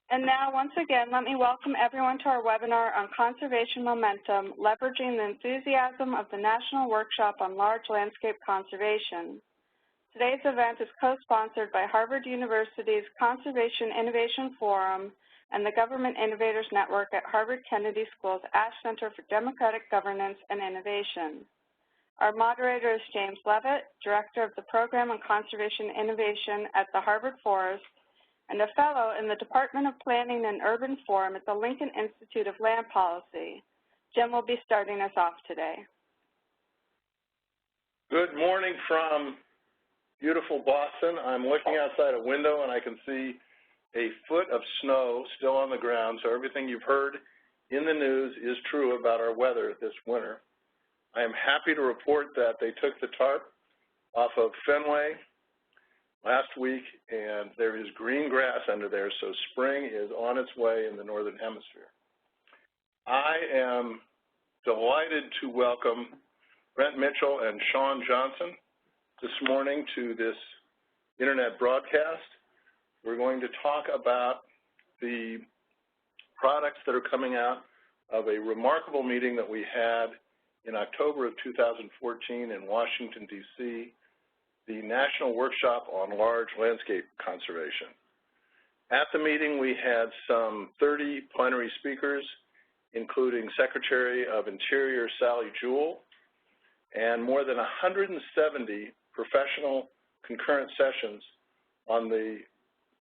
And now, once again, let me welcome everyone to our webinar on Conservation Momentum, Leveraging the Enthusiasm of the National Workshop on Large Landscape Conservation. Today's event is co-sponsored by Harvard University's Conservation Innovation Forum and the Government Innovators Network at Harvard Kennedy School's Ash Center for Democratic Governance and Innovation. Our moderator is James Levitt, Director of the Program on Conservation Innovation at the Harvard Forest, and a fellow in the Department of Planning and Urban Forum at the Lincoln Institute of Land Policy. Jim will be starting us off today. Good morning from beautiful Boston. I'm looking outside a window and I can see a foot of snow still on the ground, so everything you've heard in the news is true about our weather this winter. I am happy to report that they took the tarp off of Fenway last week, and there is green grass under there, so spring is on its way in the Northern Hemisphere. I am delighted to welcome Brent Mitchell and Shawn Johnson this morning to this internet broadcast. We're going to talk about the products that are coming out of a remarkable meeting that we had in October of 2014 in Washington, D.C., the National Workshop on Large Landscape Conservation. At the meeting, we had some 30 plenary speakers, including Secretary of Interior Sally Jewell, and more than 170 professional concurrent sessions on the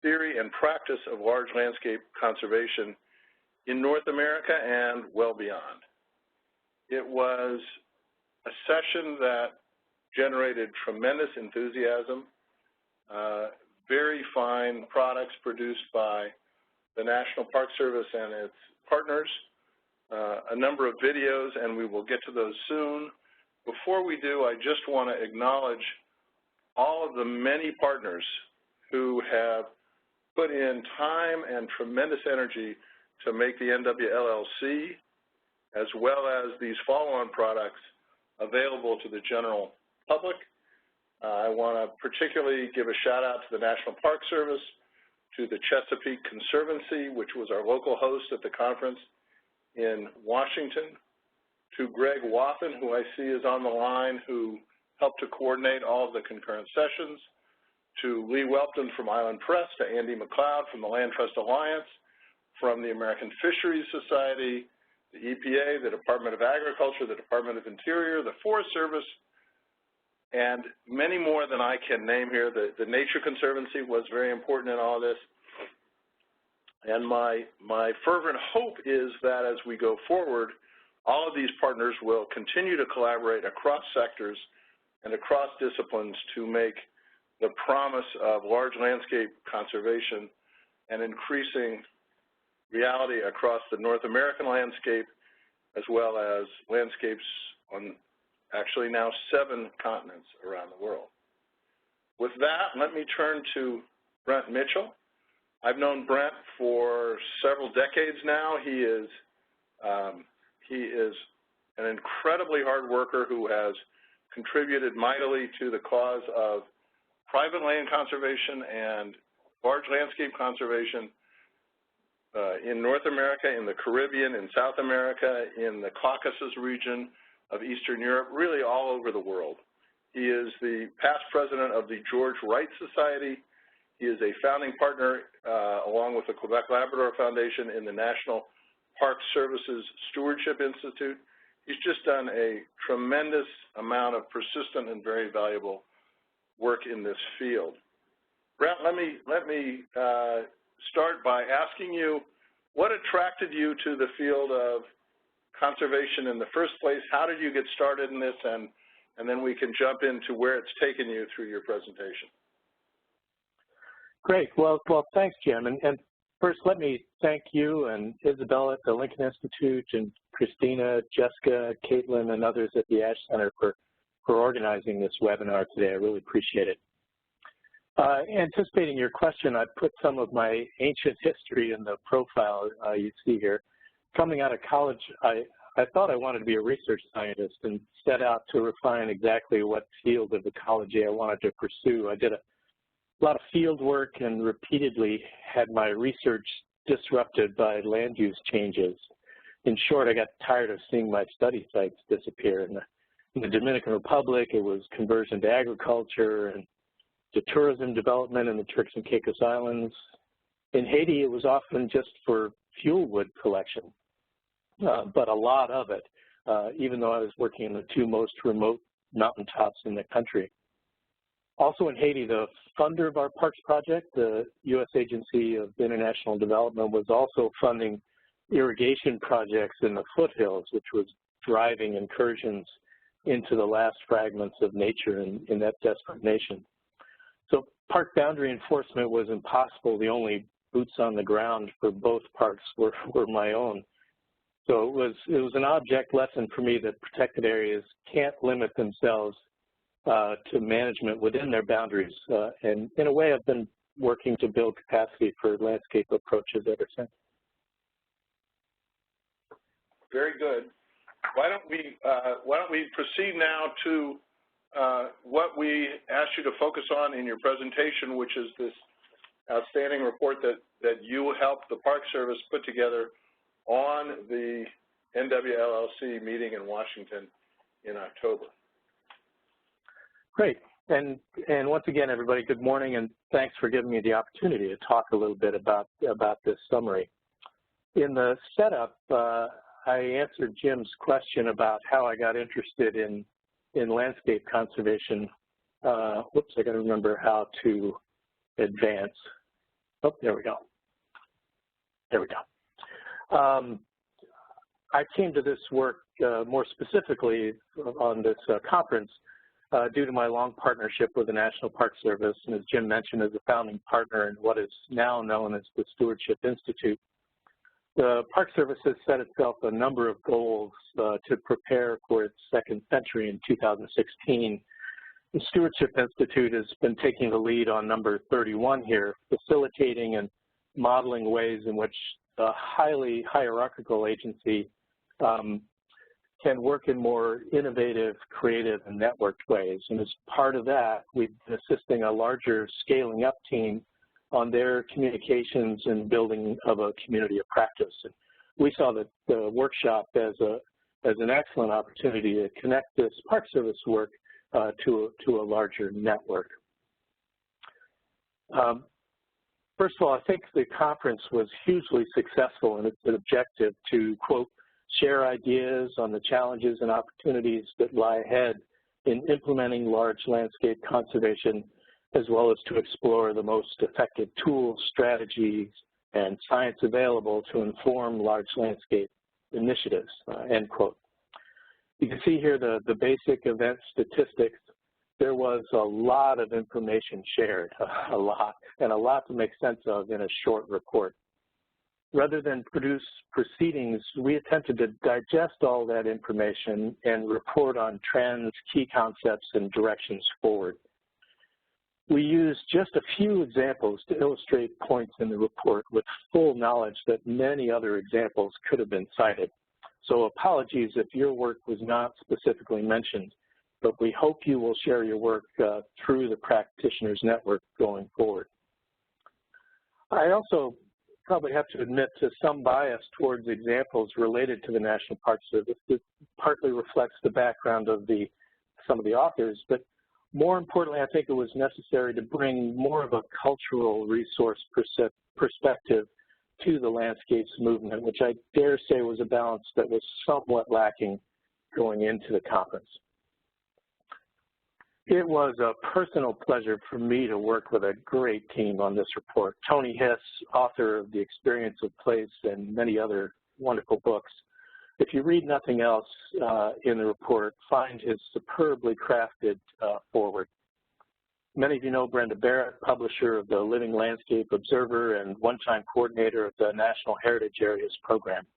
theory and practice of large landscape conservation in North America and well beyond. It was a session that generated tremendous enthusiasm, very fine products produced by the National Park Service and its partners, a number of videos, and we will get to those soon. Before we do, I just want to acknowledge all of the many partners who have put in time and tremendous energy to make the NWLLC, as well as these follow-on products, available to the general public. I want to particularly give a shout out to the National Park Service, to the Chesapeake Conservancy, which was our local host at the conference in Washington, to Greg Wathen, who I see is on the line, who helped to coordinate all of the concurrent sessions, to Lee Welpton from Island Press, to Andy McLeod from the Land Trust Alliance, from the American Fisheries Society, the EPA, the Department of Agriculture, the Department of Interior, the Forest Service, and many more than I can name here. The Nature Conservancy was very important in all this. And my fervent hope is that as we go forward, all of these partners will continue to collaborate across sectors and across disciplines to make the promise of large landscape conservation an increasing reality across the North American landscape, as well as landscapes on actually now 7 continents around the world. With that, let me turn to Brent Mitchell. I've known Brent for several decades now. He is an incredibly hard worker who has contributed mightily to the cause of private land conservation and large landscape conservation in North America, in the Caribbean, in South America, in the Caucasus region of Eastern Europe, really all over the world. He is the past president of the George Wright Society. He is a founding partner, along with the Quebec Labrador Foundation, in the National Park Services Stewardship Institute. He's just done a tremendous amount of persistent and very valuable work in this field. Brent, let me start by asking you, what attracted you to the field of conservation in the first place? How did you get started in this? And then we can jump into where it's taken you through your presentation. Great. Well, thanks, Jim. And first, let me thank you and Isabella at the Lincoln Institute, and Christina, Jessica, Caitlin, and others at the Ash Center for organizing this webinar today. I really appreciate it. Anticipating your question, I put some of my ancient history in the profile you see here. Coming out of college, I thought I wanted to be a research scientist and set out to refine exactly what field of ecology I wanted to pursue. I did a lot of field work and repeatedly had my research disrupted by land use changes. In short, I got tired of seeing my study sites disappear. In the Dominican Republic, it was conversion to agriculture and to tourism development in the Turks and Caicos Islands. In Haiti, it was often just for fuel wood collection, but a lot of it, even though I was working in the two most remote mountaintops in the country. Also in Haiti, the funder of our parks project, the U.S. Agency of International Development, was also funding irrigation projects in the foothills, which was driving incursions into the last fragments of nature in that desperate nation. So park boundary enforcement was impossible. The only boots on the ground for both parks were my own. So it was an object lesson for me that protected areas can't limit themselves to management within their boundaries. And in a way, I've been working to build capacity for landscape approaches ever since. Very good. Why don't we proceed now to what we asked you to focus on in your presentation, which is this outstanding report that you helped the Park Service put together on the NWLLC meeting in Washington in October. Great. And once again, everybody, good morning, and thanks for giving me the opportunity to talk a little bit about this summary. In the setup, I answered Jim's question about how I got interested in landscape conservation. Whoops, I got to remember how to advance. Oh, there we go. There we go. I came to this work more specifically on this conference due to my long partnership with the National Park Service, and as Jim mentioned, as a founding partner in what is now known as the Stewardship Institute. The Park Service has set itself a number of goals to prepare for its second century in 2016. The Stewardship Institute has been taking the lead on number 31 here, facilitating and modeling ways in which a highly hierarchical agency can work in more innovative, creative, and networked ways. And as part of that, we've been assisting a larger scaling up team on their communications and building of a community of practice. And we saw the workshop as an excellent opportunity to connect this Park Service work to a larger network. First of all, I think the conference was hugely successful in its objective to, quote, share ideas on the challenges and opportunities that lie ahead in implementing large landscape conservation, as well as to explore the most effective tools, strategies, and science available to inform large landscape initiatives, end quote. You can see here the basic event statistics. There was a lot of information shared, a lot to make sense of in a short report. Rather than produce proceedings, we attempted to digest all that information and report on trends, key concepts, and directions forward. We used just a few examples to illustrate points in the report with full knowledge that many other examples could have been cited. So apologies if your work was not specifically mentioned, but we hope you will share your work through the Practitioners Network going forward. I also probably have to admit to some bias towards examples related to the National Park Service. This partly reflects the background of some of the authors, but more importantly, I think it was necessary to bring more of a cultural resource perspective to the landscapes movement, which I dare say was a balance that was somewhat lacking going into the conference. It was a personal pleasure for me to work with a great team on this report. Tony Hiss, author of The Experience of Place and many other wonderful books. If you read nothing else in the report, find his superbly crafted foreword. Many of you know Brent A, publisher of the Living Landscape Observer and one-time coordinator of the National Heritage Areas Program.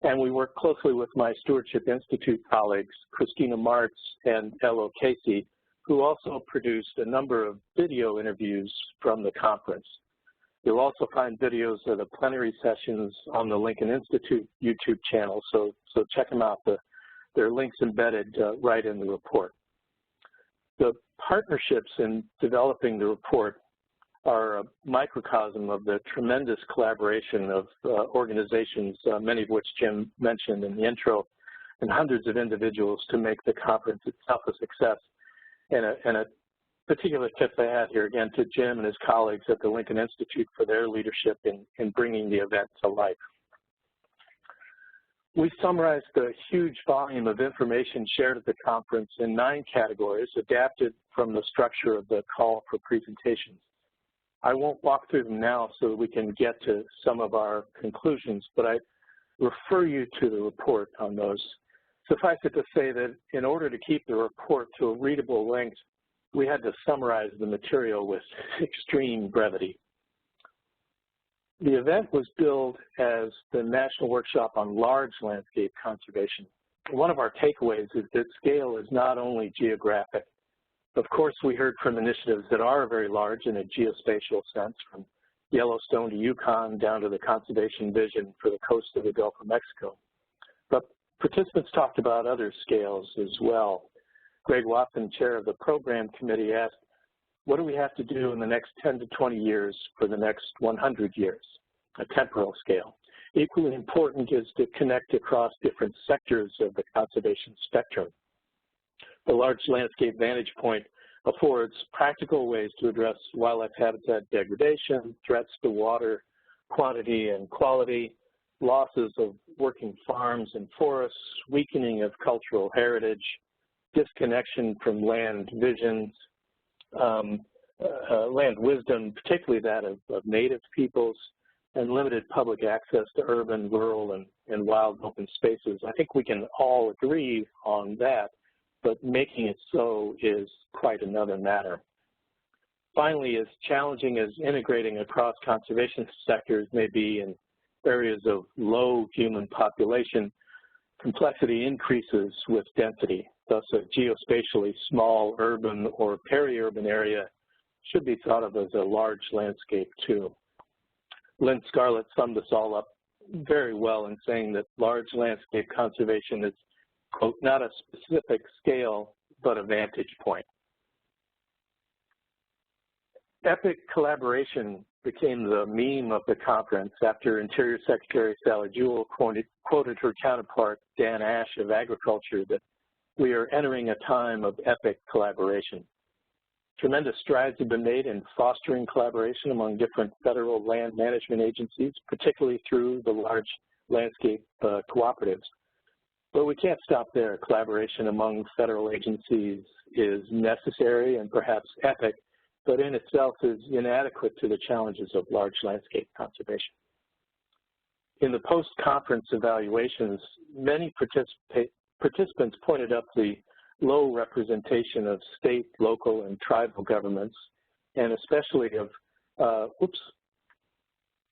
And we work closely with my Stewardship Institute colleagues, Christina Martz and Elo Casey, who also produced a number of video interviews from the conference. You'll also find videos of the plenary sessions on the Lincoln Institute YouTube channel, so check them out. There are links embedded right in the report. The partnerships in developing the report are a microcosm of the tremendous collaboration of organizations, many of which Jim mentioned in the intro, and hundreds of individuals to make the conference itself a success. And a particular tip I had here, again, to Jim and his colleagues at the Lincoln Institute for their leadership in bringing the event to life. We summarized the huge volume of information shared at the conference in 9 categories, adapted from the structure of the call for presentations. I won't walk through them now so that we can get to some of our conclusions, but I refer you to the report on those. Suffice it to say that in order to keep the report to a readable length, we had to summarize the material with extreme brevity. The event was billed as the National Workshop on Large Landscape Conservation. One of our takeaways is that scale is not only geographic. Of course, we heard from initiatives that are very large in a geospatial sense, from Yellowstone to Yukon down to the conservation vision for the coast of the Gulf of Mexico. But participants talked about other scales as well. Greg Watson, chair of the program committee, asked, what do we have to do in the next 10 to 20 years for the next 100 years, a temporal scale? Equally important is to connect across different sectors of the conservation spectrum. The Large Landscape Vantage Point affords practical ways to address wildlife habitat degradation, threats to water quantity and quality, losses of working farms and forests, weakening of cultural heritage, disconnection from land visions, land wisdom, particularly that of native peoples, and limited public access to urban, rural, and wild open spaces. I think we can all agree on that, but making it so is quite another matter. Finally, as challenging as integrating across conservation sectors may be in areas of low human population, complexity increases with density. Thus, a geospatially small urban or peri-urban area should be thought of as a large landscape too. Lynn Scarlett summed this all up very well in saying that large landscape conservation is, quote, not a specific scale, but a vantage point. Epic collaboration became the meme of the conference after Interior Secretary Sally Jewell quoted her counterpart, Dan Ash of Agriculture, that we are entering a time of epic collaboration. Tremendous strides have been made in fostering collaboration among different federal land management agencies, particularly through the large landscape cooperatives. But we can't stop there. Collaboration among federal agencies is necessary and perhaps epic, but in itself is inadequate to the challenges of large landscape conservation. In the post-conference evaluations, many participants pointed up the low representation of state, local, and tribal governments, and especially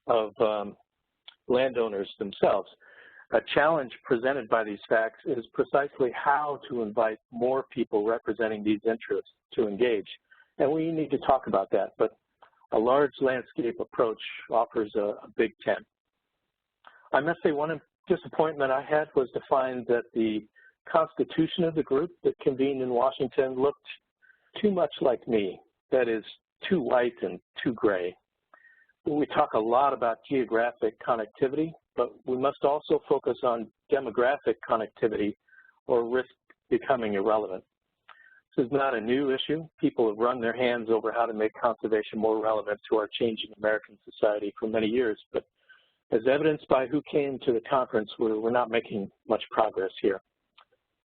of landowners themselves. A challenge presented by these facts is precisely how to invite more people representing these interests to engage. And we need to talk about that, but a large landscape approach offers a big tent. I must say one disappointment I had was to find that the constitution of the group that convened in Washington looked too much like me, that is, too white and too gray. We talk a lot about geographic connectivity, but we must also focus on demographic connectivity or risk becoming irrelevant. This is not a new issue. People have run their hands over how to make conservation more relevant to our changing American society for many years, but as evidenced by who came to the conference, we're not making much progress here.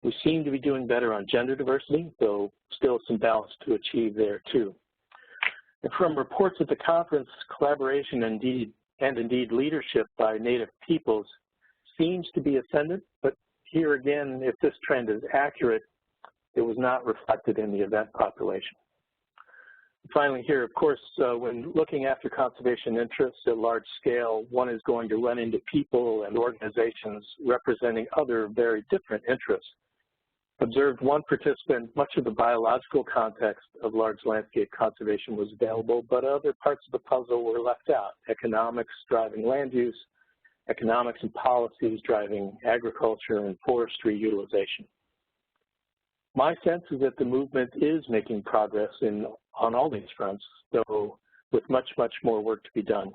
We seem to be doing better on gender diversity, though still some balance to achieve there too. And from reports at the conference, collaboration and indeed leadership by Native peoples seems to be ascendant, but here again, if this trend is accurate, it was not reflected in the event population. Finally here, of course, when looking after conservation interests at large scale, one is going to run into people and organizations representing other very different interests. Observed one participant, much of the biological context of large landscape conservation was available, but other parts of the puzzle were left out. Economics driving land use, economics and policies driving agriculture and forestry utilization. My sense is that the movement is making progress on all these fronts, though with much, much more work to be done.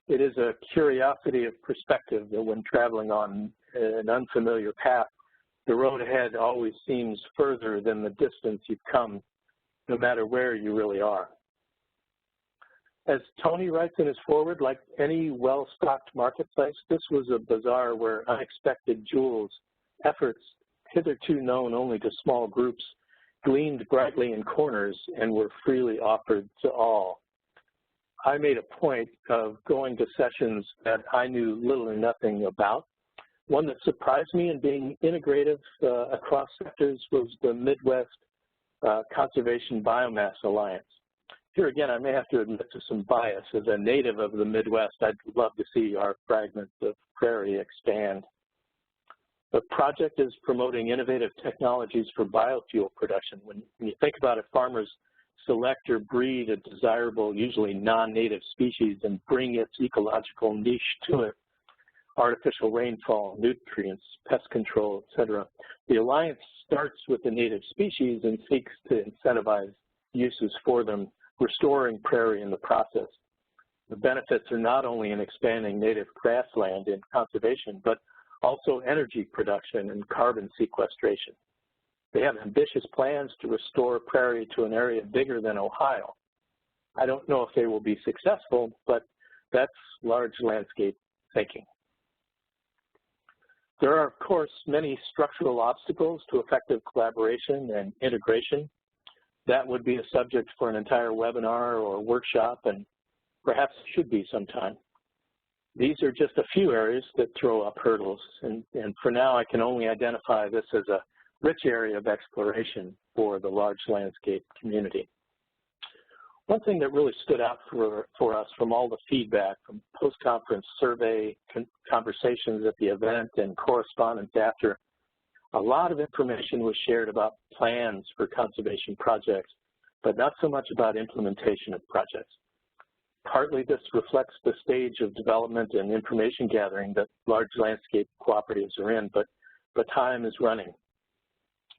It is a curiosity of perspective that when traveling on an unfamiliar path, the road ahead always seems further than the distance you've come, no matter where you really are. As Tony writes in his foreword, like any well-stocked marketplace, this was a bazaar where unexpected jewels, efforts hitherto known only to small groups, gleamed brightly in corners and were freely offered to all. I made a point of going to sessions that I knew little or nothing about. One that surprised me in being integrative across sectors was the Midwest Conservation Biomass Alliance. Here again, I may have to admit to some bias. As a native of the Midwest, I'd love to see our fragments of prairie expand. The project is promoting innovative technologies for biofuel production. When you think about it, farmers select or breed a desirable, usually non-native species and bring its ecological niche to it. Artificial rainfall, nutrients, pest control, etc. The Alliance starts with the native species and seeks to incentivize uses for them, restoring prairie in the process. The benefits are not only in expanding native grassland in conservation, but also energy production and carbon sequestration. They have ambitious plans to restore prairie to an area bigger than Ohio. I don't know if they will be successful, but that's large landscape thinking. There are, of course, many structural obstacles to effective collaboration and integration. That would be a subject for an entire webinar or workshop, and perhaps should be sometime. These are just a few areas that throw up hurdles, and for now I can only identify this as a rich area of exploration for the large landscape community. One thing that really stood out for us from all the feedback from post-conference survey, conversations at the event, and correspondence after, a lot of information was shared about plans for conservation projects, but not so much about implementation of projects. Partly this reflects the stage of development and information gathering that large landscape cooperatives are in, but time is running.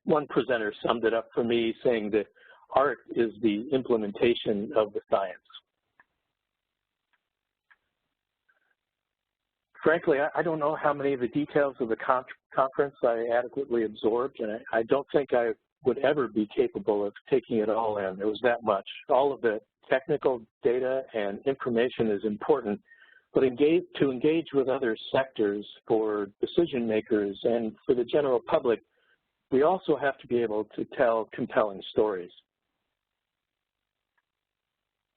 One presenter summed it up for me saying that art is the implementation of the science. Frankly, I don't know how many of the details of the conference I adequately absorbed, and I don't think I would ever be capable of taking it all in. There was that much. All of the technical data and information is important, but to engage with other sectors for decision makers and for the general public, we also have to be able to tell compelling stories.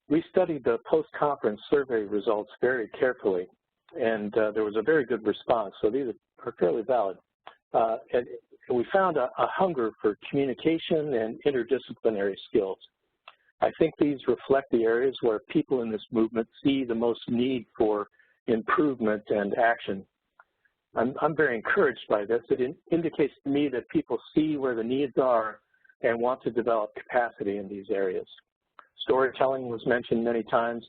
We studied the post-conference survey results very carefully, and there was a very good response, so these are fairly valid. And we found a hunger for communication and interdisciplinary skills. I think these reflect the areas where people in this movement see the most need for improvement and action. I'm very encouraged by this. It indicates to me that people see where the needs are and want to develop capacity in these areas. Storytelling was mentioned many times,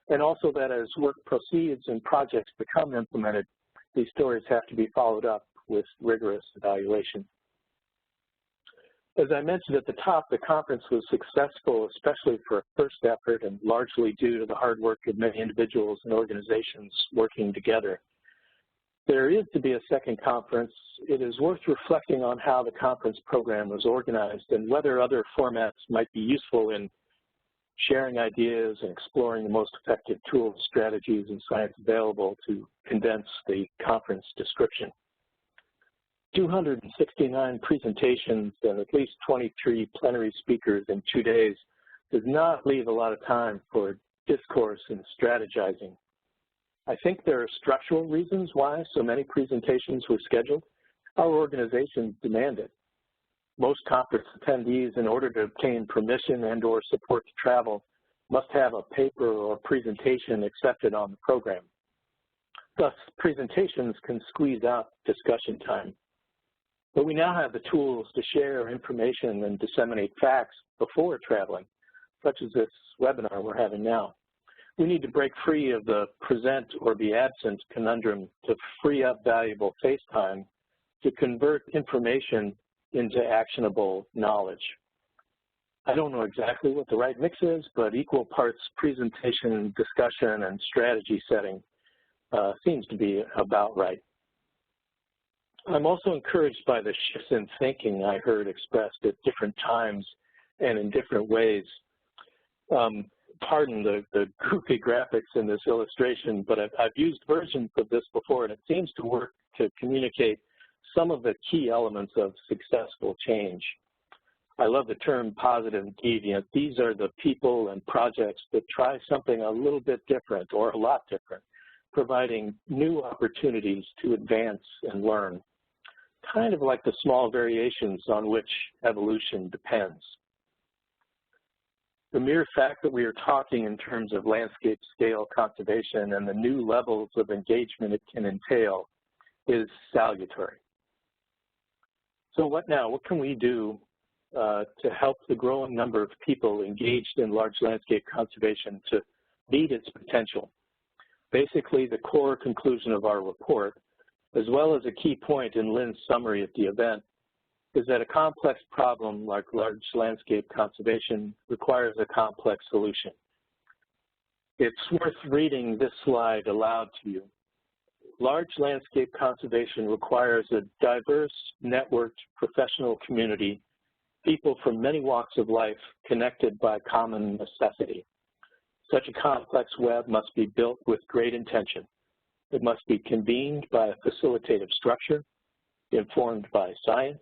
and also that as work proceeds and projects become implemented, these stories have to be followed up with rigorous evaluation. As I mentioned at the top, the conference was successful, especially for a first effort and largely due to the hard work of many individuals and organizations working together. There is to be a second conference. It is worth reflecting on how the conference program was organized and whether other formats might be useful in sharing ideas and exploring the most effective tools, strategies, and science available to condense the conference description. 269 presentations and at least 23 plenary speakers in 2 days does not leave a lot of time for discourse and strategizing. I think there are structural reasons why so many presentations were scheduled. Our organization demanded. Most conference attendees, in order to obtain permission and or support to travel, must have a paper or presentation accepted on the program. Thus, presentations can squeeze out discussion time. But we now have the tools to share information and disseminate facts before traveling, such as this webinar we're having now. We need to break free of the present or be absent conundrum to free up valuable face time to convert information into actionable knowledge. I don't know exactly what the right mix is, but equal parts presentation, discussion, and strategy setting seems to be about right. I'm also encouraged by the shifts in thinking I heard expressed at different times and in different ways. Pardon the goofy graphics in this illustration, but I've used versions of this before, and it seems to work to communicate some of the key elements of successful change. I love the term positive deviant. These are the people and projects that try something a little bit different or a lot different, providing new opportunities to advance and learn, kind of like the small variations on which evolution depends. The mere fact that we are talking in terms of landscape scale conservation and the new levels of engagement it can entail is salutary. So what now? What can we do to help the growing number of people engaged in large landscape conservation to meet its potential? Basically, the core conclusion of our report, as well as a key point in Lynn's summary at the event, is that a complex problem like large landscape conservation requires a complex solution. It's worth reading this slide aloud to you. Large landscape conservation requires a diverse, networked professional community, people from many walks of life connected by common necessity. Such a complex web must be built with great intention. It must be convened by a facilitative structure, informed by science,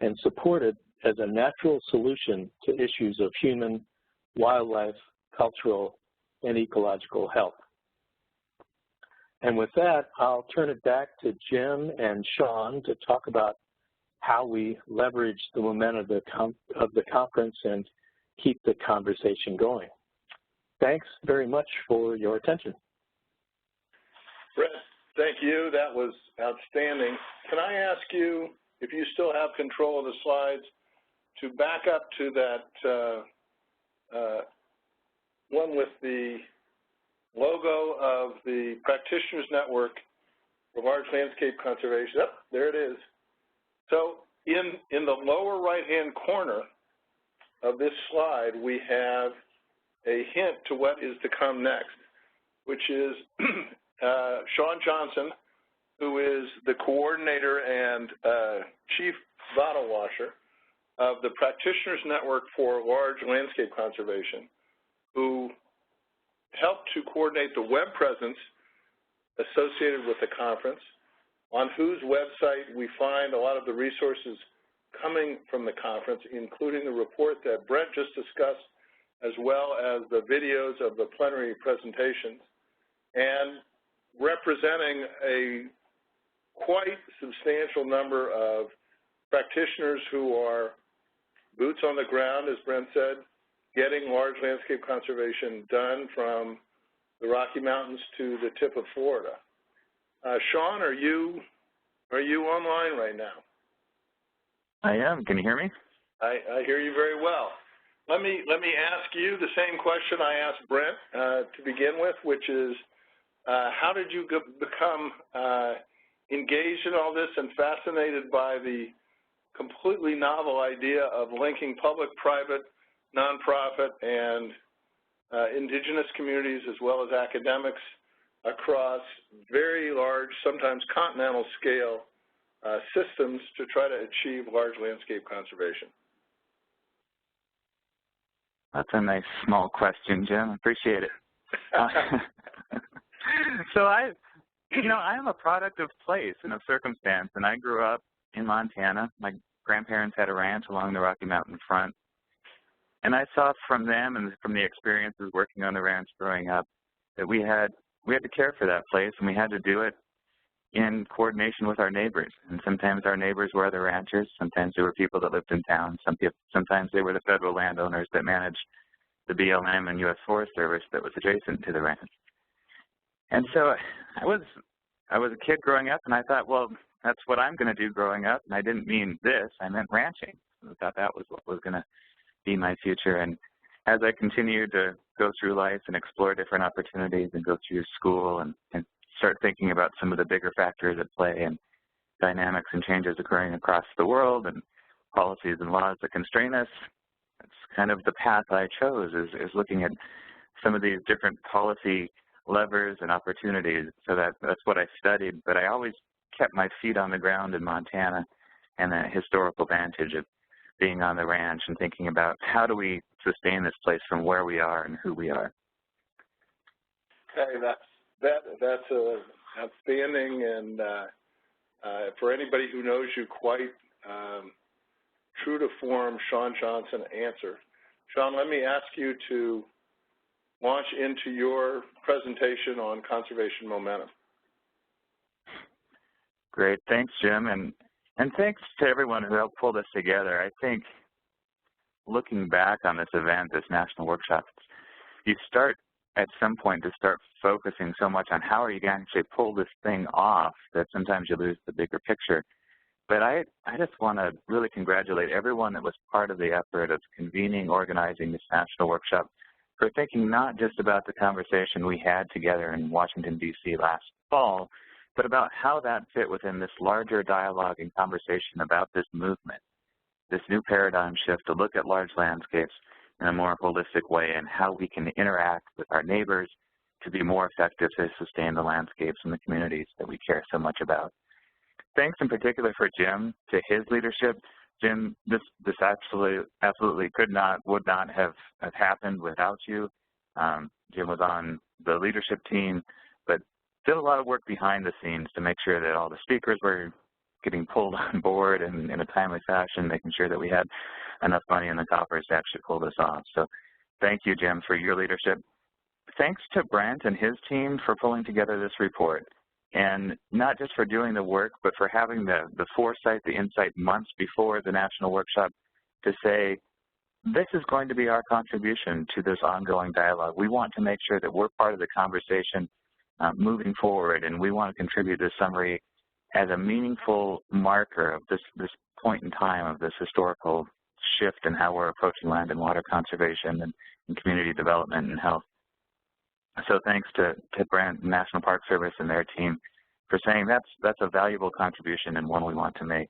and supported as a natural solution to issues of human, wildlife, cultural, and ecological health. And with that, I'll turn it back to Jim and Shawn to talk about how we leverage the momentum of the conference and keep the conversation going. Thanks very much for your attention. Brent, thank you. That was outstanding. Can I ask you, if you still have control of the slides, to back up to that one with the logo of the Practitioners Network for Large Landscape Conservation. Oh, there it is. So in the lower right-hand corner of this slide, we have a hint to what is to come next, which is Shawn Johnson, who is the coordinator and chief bottle washer of the Practitioners Network for Large Landscape Conservation, who helped to coordinate the web presence associated with the conference, on whose website we find a lot of the resources coming from the conference, including the report that Brent just discussed, as well as the videos of the plenary presentations, and representing a quite substantial number of practitioners who are boots on the ground, as Brent said, getting large landscape conservation done from the Rocky Mountains to the tip of Florida. Shawn, are you online right now? I am. Can you hear me? I hear you very well. Let me ask you the same question I asked Brent to begin with, which is, how did you become engaged in all this and fascinated by the completely novel idea of linking public, private, nonprofit, and indigenous communities, as well as academics, across very large, sometimes continental scale systems to try to achieve large landscape conservation? That's a nice small question, Jim. Appreciate it. So I am a product of place and of circumstance, and I grew up in Montana. My grandparents had a ranch along the Rocky Mountain front, and I saw from them and from the experiences working on the ranch growing up that we had to care for that place, and we had to do it in coordination with our neighbors. And sometimes our neighbors were other ranchers. Sometimes they were people that lived in town. Sometimes they were the federal landowners that managed the BLM and U.S. Forest Service that was adjacent to the ranch. And so I was a kid growing up, and I thought, well, that's what I'm going to do growing up. And I didn't mean this. I meant ranching. I thought that was what was going to be my future. And as I continued to go through life and explore different opportunities and go through school and start thinking about some of the bigger factors at play and dynamics and changes occurring across the world and policies and laws that constrain us, that's kind of the path I chose, is looking at some of these different policy levers and opportunities. So that's what I studied, but I always kept my feet on the ground in Montana and that historical vantage of being on the ranch and thinking about how do we sustain this place from where we are and who we are. Okay, that's outstanding, and for anybody who knows you, quite true to form Shawn Johnson answer. Shawn, let me ask you to launch into your presentation on conservation momentum. Great, thanks, Jim, and thanks to everyone who helped pull this together. I think looking back on this event, this national workshop, you start at some point to start focusing so much on how are you going to actually pull this thing off that sometimes you lose the bigger picture. But I just want to really congratulate everyone that was part of the effort of convening, organizing this national workshop, for thinking not just about the conversation we had together in Washington, D.C. last fall, but about how that fit within this larger dialogue and conversation about this movement, this new paradigm shift to look at large landscapes in a more holistic way and how we can interact with our neighbors to be more effective to sustain the landscapes and the communities that we care so much about. Thanks in particular for Jim, to his leadership. Jim, this absolutely would not have happened without you. Jim was on the leadership team, but did a lot of work behind the scenes to make sure that all the speakers were getting pulled on board in a timely fashion, making sure that we had enough money in the coffers to actually pull this off. So thank you, Jim, for your leadership. Thanks to Brent and his team for pulling together this report, and not just for doing the work, but for having the foresight, the insight months before the national workshop to say, this is going to be our contribution to this ongoing dialogue. We want to make sure that we're part of the conversation moving forward, and we want to contribute this summary as a meaningful marker of this point in time of this historical shift in how we're approaching land and water conservation and community development and health. So thanks to Brent, National Park Service, and their team for saying that's a valuable contribution and one we want to make.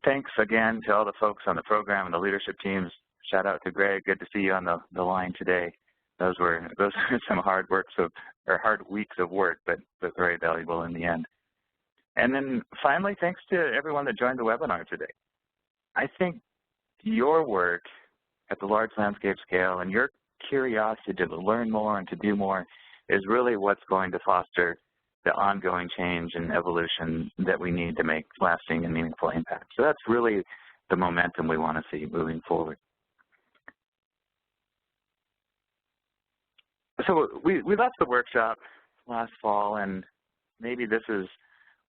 Thanks again to all the folks on the program and the leadership teams. Shout out to Greg. Good to see you on the line today. Those were some hard weeks of work, but very valuable in the end. And then finally, thanks to everyone that joined the webinar today. I think your work at the large landscape scale and your curiosity to learn more and to do more is really what's going to foster the ongoing change and evolution that we need to make lasting and meaningful impact. So that's really the momentum we want to see moving forward. So we left the workshop last fall, and maybe this is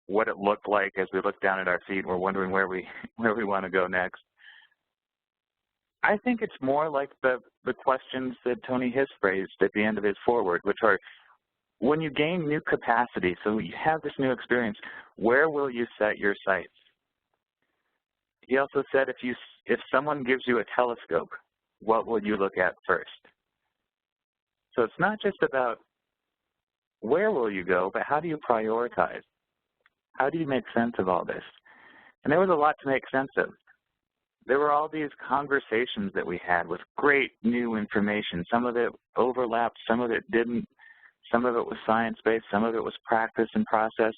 what it looked like as we looked down at our feet. We're wondering where we want to go next. I think it's more like the questions that Tony Hiss phrased at the end of his foreword, which are, when you gain new capacity, so you have this new experience, where will you set your sights? He also said, if someone gives you a telescope, what will you look at first? So it's not just about where will you go, but how do you prioritize? How do you make sense of all this? And there was a lot to make sense of. There were all these conversations that we had with great new information. Some of it overlapped, some of it didn't. Some of it was science-based, some of it was practice and process.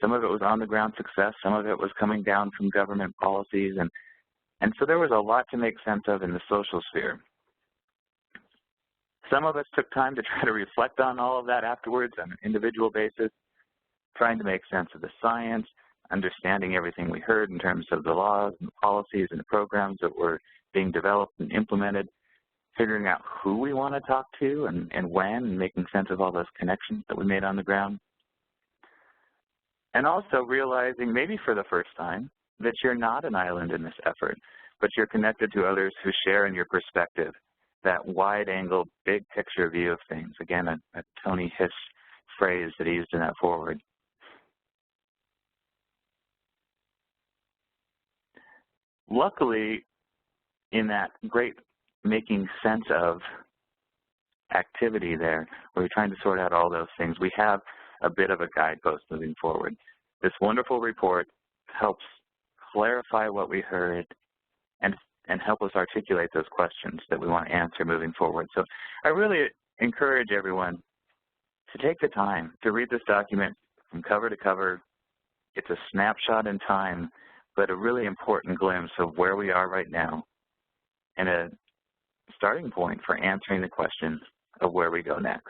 Some of it was on-the-ground success, some of it was coming down from government policies. And so there was a lot to make sense of in the social sphere. Some of us took time to try to reflect on all of that afterwards on an individual basis, trying to make sense of the science, understanding everything we heard in terms of the laws and the policies and the programs that were being developed and implemented, figuring out who we want to talk to and when, and making sense of all those connections that we made on the ground. And also realizing, maybe for the first time, that you're not an island in this effort, but you're connected to others who share in your perspective, that wide-angle, big-picture view of things. Again, a Tony Hiss phrase that he used in that foreword. Luckily, in that great making sense of activity there, where we're trying to sort out all those things, we have a bit of a guidepost moving forward. This wonderful report helps clarify what we heard and and help us articulate those questions that we want to answer moving forward. So I really encourage everyone to take the time to read this document from cover to cover. It's a snapshot in time, but a really important glimpse of where we are right now and a starting point for answering the question of where we go next.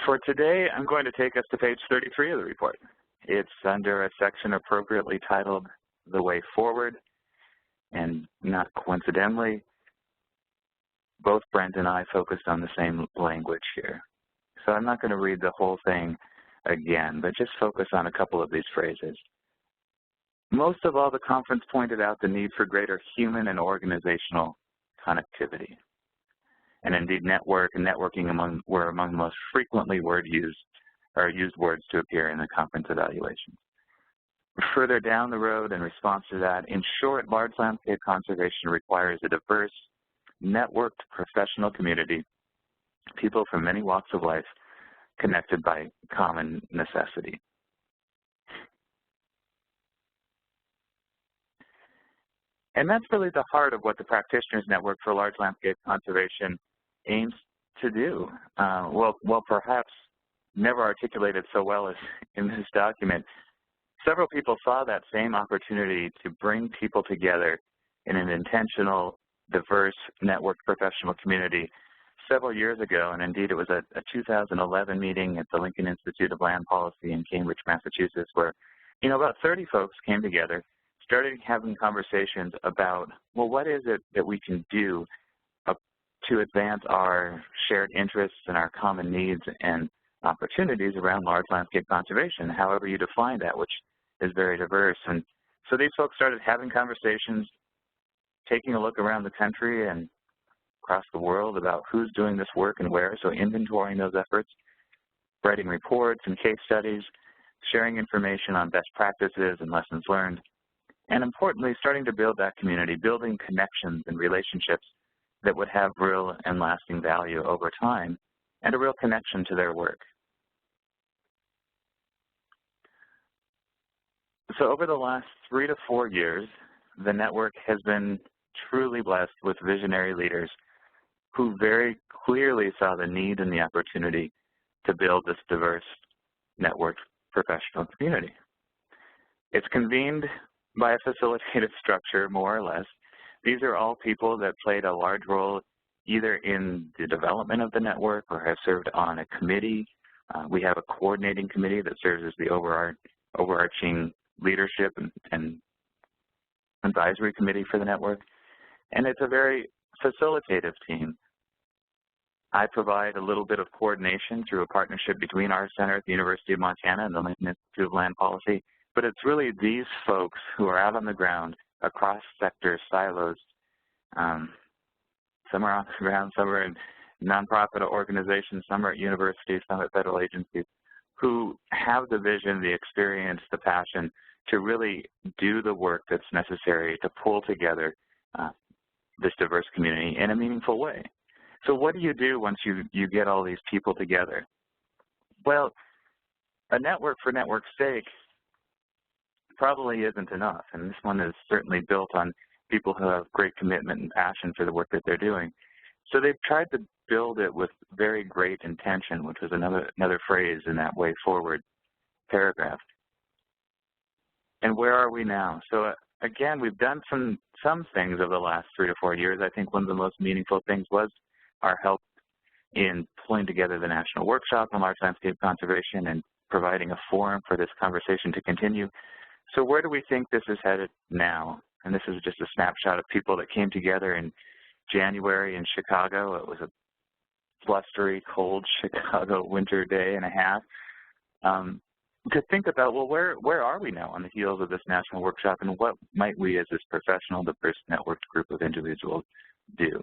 For today, I'm going to take us to page 33 of the report. It's under a section appropriately titled The Way Forward, and not coincidentally, both Brent and I focused on the same language here. So I'm not going to read the whole thing again, but just focus on a couple of these phrases. Most of all, the conference pointed out the need for greater human and organizational connectivity. And indeed, network and networking were among the most frequently used words to appear in the conference evaluations. Further down the road, in response to that, in short, large landscape conservation requires a diverse, networked professional community, people from many walks of life connected by common necessity. And that's really the heart of what the Practitioners Network for Large Landscape Conservation aims to do. Well, perhaps never articulated so well as in this document. Several people saw that same opportunity to bring people together in an intentional, diverse, networked professional community several years ago, and indeed it was a 2011 meeting at the Lincoln Institute of Land Policy in Cambridge, Massachusetts, where about 30 folks came together, started having conversations about, well, what is it that we can do to advance our shared interests and our common needs and opportunities around large landscape conservation, however you define that, which is very diverse. And so these folks started having conversations, taking a look around the country and across the world about who's doing this work and where, so inventorying those efforts, writing reports and case studies, sharing information on best practices and lessons learned, and importantly, starting to build that community, building connections and relationships that would have real and lasting value over time and a real connection to their work. So over the last 3 to 4 years, the network has been truly blessed with visionary leaders who very clearly saw the need and the opportunity to build this diverse, networked professional community. It's convened by a facilitative structure, more or less. These are all people that played a large role either in the development of the network or have served on a committee. We have a coordinating committee that serves as the overarching leadership and advisory committee for the network. And it's a very facilitative team. I provide a little bit of coordination through a partnership between our center at the University of Montana and the Lincoln Institute of Land Policy, but it's really these folks who are out on the ground across sectors, silos. Some are on the ground, some are in nonprofit organizations, some are at universities, some at federal agencies, who have the vision, the experience, the passion to really do the work that's necessary to pull together this diverse community in a meaningful way. So what do you do once you get all these people together? Well, a network for network's sake probably isn't enough, and this one is certainly built on people who have great commitment and passion for the work that they're doing. So they've tried to build it with very great intention, which was another phrase in that way forward paragraph. And where are we now? So again, we've done some things over the last 3 to 4 years. I think one of the most meaningful things was our help in pulling together the National Workshop on Large Landscape Conservation and providing a forum for this conversation to continue. So where do we think this is headed now? And this is just a snapshot of people that came together in January in Chicago. It was a blustery, cold Chicago winter day and a half. To think about, well, where are we now on the heels of this national workshop, and what might we as this professional, diverse, networked group of individuals do?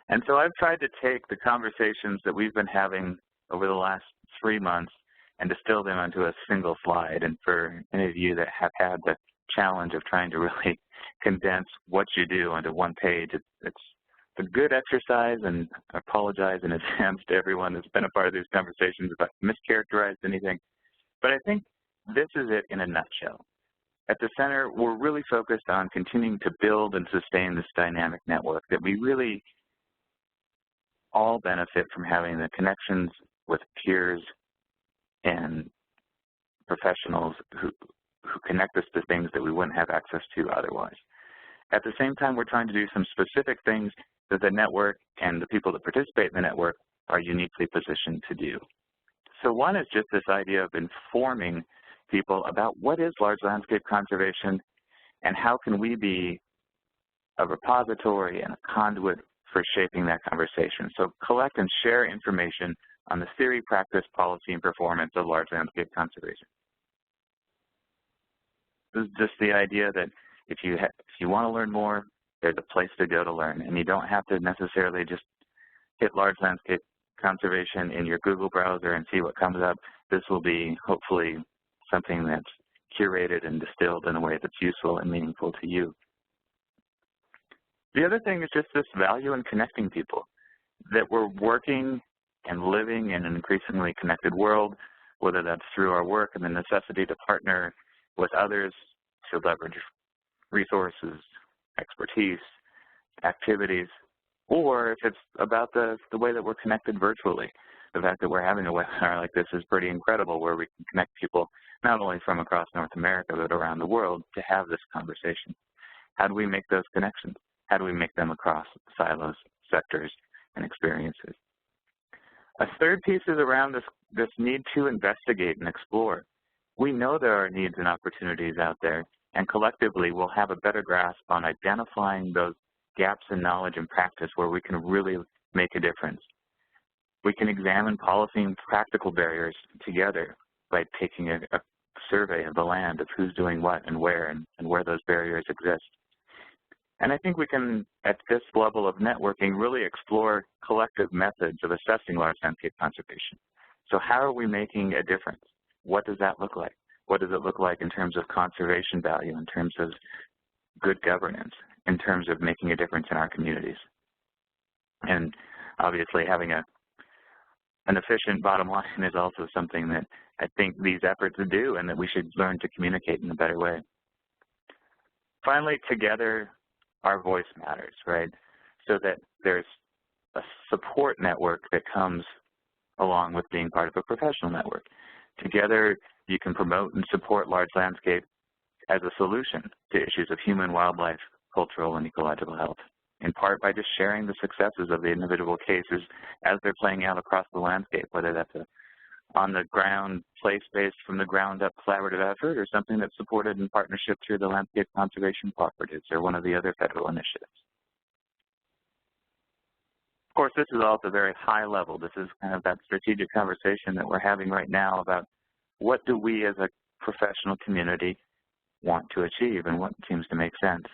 And so I've tried to take the conversations that we've been having over the last 3 months and distill them into a single slide. And for any of you that have had the challenge of trying to really condense what you do onto one page, it's a good exercise, and I apologize in advance to everyone that's been a part of these conversations if I've mischaracterized anything. But I think this is it in a nutshell. At the center, we're really focused on continuing to build and sustain this dynamic network that we really all benefit from having the connections with peers and professionals who connect us to things that we wouldn't have access to otherwise. At the same time, we're trying to do some specific things that the network and the people that participate in the network are uniquely positioned to do. So one is just this idea of informing people about what is large landscape conservation and how can we be a repository and a conduit for shaping that conversation. So collect and share information on the theory, practice, policy, and performance of large landscape conservation. This is just the idea that if you want to learn more, there's a place to go to learn, and you don't have to necessarily just hit large landscape conservation in your Google browser and see what comes up. This will be hopefully something that's curated and distilled in a way that's useful and meaningful to you. The other thing is just this value in connecting people, that we're working and living in an increasingly connected world, whether that's through our work and the necessity to partner with others to leverage resources, expertise, activities, or if it's about the way that we're connected virtually. The fact that we're having a webinar like this is pretty incredible, where we can connect people not only from across North America, but around the world to have this conversation. How do we make those connections? How do we make them across silos, sectors, and experiences? A third piece is around this need to investigate and explore. We know there are needs and opportunities out there, and collectively we'll have a better grasp on identifying those gaps in knowledge and practice where we can really make a difference. We can examine policy and practical barriers together by taking a survey of the land of who's doing what and where those barriers exist. And I think we can, at this level of networking, really explore collective methods of assessing large landscape conservation. So how are we making a difference? What does that look like? What does it look like in terms of conservation value, in terms of good governance, in terms of making a difference in our communities? And obviously having an efficient bottom line is also something that I think these efforts do and that we should learn to communicate in a better way. Finally, together, our voice matters, right? So that there's a support network that comes along with being part of a professional network. Together, you can promote and support large landscape as a solution to issues of human, wildlife, cultural, and ecological health, in part by just sharing the successes of the individual cases as they're playing out across the landscape, whether that's a on-the-ground, place-based, from-the-ground-up collaborative effort or something that's supported in partnership through the landscape conservation cooperatives or one of the other federal initiatives. Of course, this is also very high level. This is kind of that strategic conversation that we're having right now about what do we as a professional community want to achieve and what seems to make sense.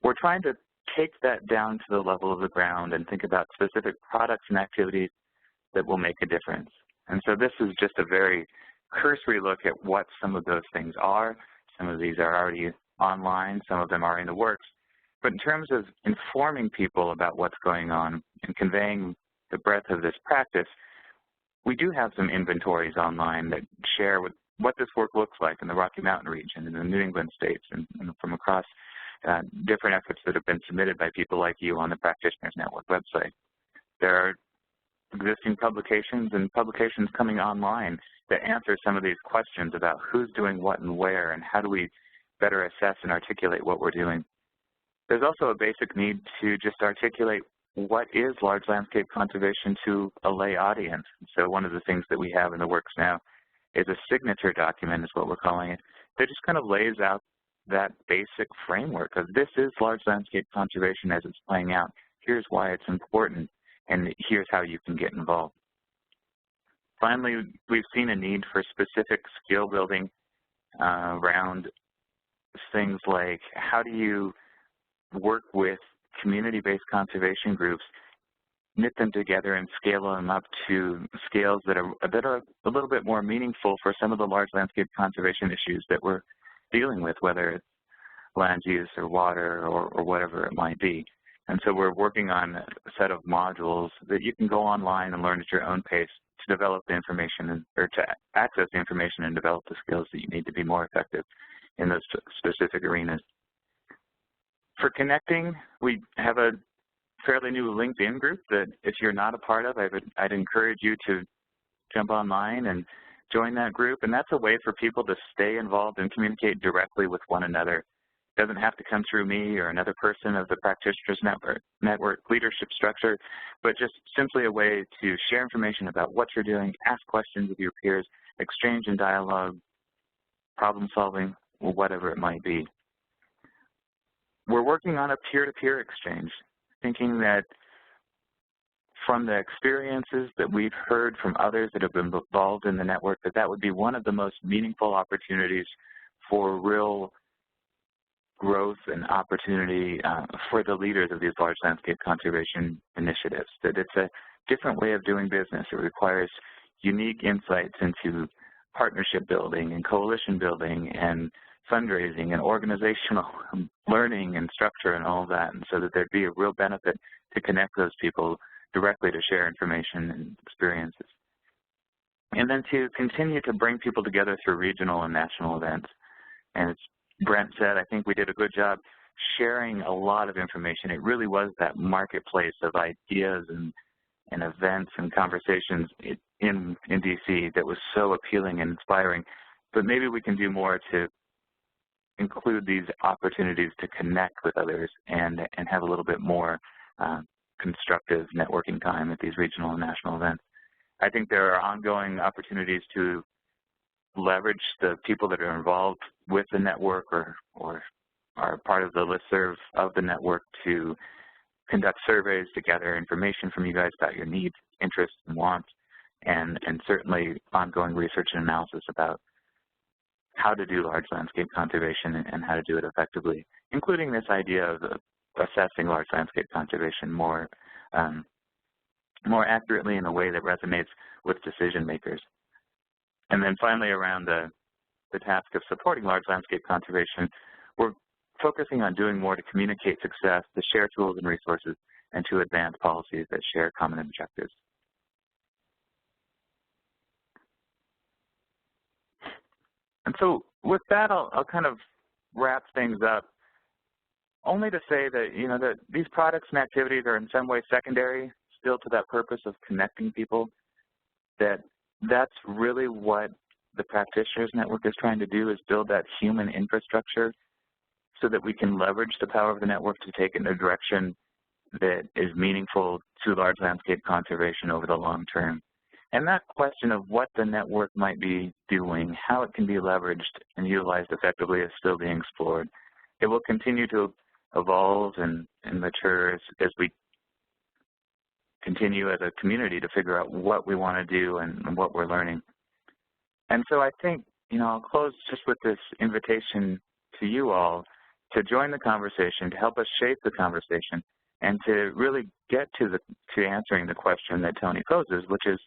We're trying to take that down to the level of the ground and think about specific products and activities that will make a difference. And so this is just a very cursory look at what some of those things are. Some of these are already online, some of them are in the works. But in terms of informing people about what's going on and conveying the breadth of this practice, we do have some inventories online that share what this work looks like in the Rocky Mountain region, in the New England states, and from across different efforts that have been submitted by people like you on the Practitioners Network website. There are existing publications and publications coming online that answer some of these questions about who's doing what and where and how do we better assess and articulate what we're doing. There's also a basic need to just articulate what is large landscape conservation to a lay audience. So one of the things that we have in the works now is a signature document, is what we're calling it, that just kind of lays out that basic framework of this is large landscape conservation as it's playing out. Here's why it's important, and here's how you can get involved. Finally, we've seen a need for specific skill building around things like how do you work with community-based conservation groups, knit them together and scale them up to scales that are a little bit more meaningful for some of the large landscape conservation issues that we're dealing with, whether it's land use or water or whatever it might be. And so we're working on set of modules that you can go online and learn at your own pace to develop the information or to access the information and develop the skills that you need to be more effective in those specific arenas. For connecting, we have a fairly new LinkedIn group that if you're not a part of, I'd encourage you to jump online and join that group. And that's a way for people to stay involved and communicate directly with one another. It doesn't have to come through me or another person of the practitioners network leadership structure, but just simply a way to share information about what you're doing, ask questions of your peers, exchange and dialogue, problem solving, or whatever it might be. We're working on a peer-to-peer exchange, thinking that from the experiences that we've heard from others that have been involved in the network, that would be one of the most meaningful opportunities for real growth and opportunity for the leaders of these large landscape conservation initiatives, that it's a different way of doing business. It requires unique insights into partnership building and coalition building and fundraising and organizational learning and structure and all of that, and so that there'd be a real benefit to connect those people directly to share information and experiences. And then to continue to bring people together through regional and national events. And as Brent said, I think we did a good job sharing a lot of information. It really was that marketplace of ideas and events and conversations in DC that was so appealing and inspiring. But maybe we can do more to include these opportunities to connect with others and have a little bit more constructive networking time at these regional and national events. I think there are ongoing opportunities to leverage the people that are involved with the network or are part of the listserv of the network to conduct surveys to gather information from you guys about your needs, interests, and wants, and certainly ongoing research and analysis about how to do large landscape conservation and how to do it effectively, including this idea of assessing large landscape conservation more accurately in a way that resonates with decision makers. And then finally, around the task of supporting large landscape conservation, we're focusing on doing more to communicate success, to share tools and resources, and to advance policies that share common objectives. And so with that, I'll kind of wrap things up, only to say that, that these products and activities are in some way secondary still to that purpose of connecting people, that's really what the Practitioners Network is trying to do, is build that human infrastructure so that we can leverage the power of the network to take it in a direction that is meaningful to large landscape conservation over the long term. And that question of what the network might be doing, how it can be leveraged and utilized effectively is still being explored. It will continue to evolve and mature as we continue as a community to figure out what we want to do and what we're learning. And so I think, I'll close just with this invitation to you all to join the conversation, to help us shape the conversation, and to really get to answering the question that Tony poses, which is,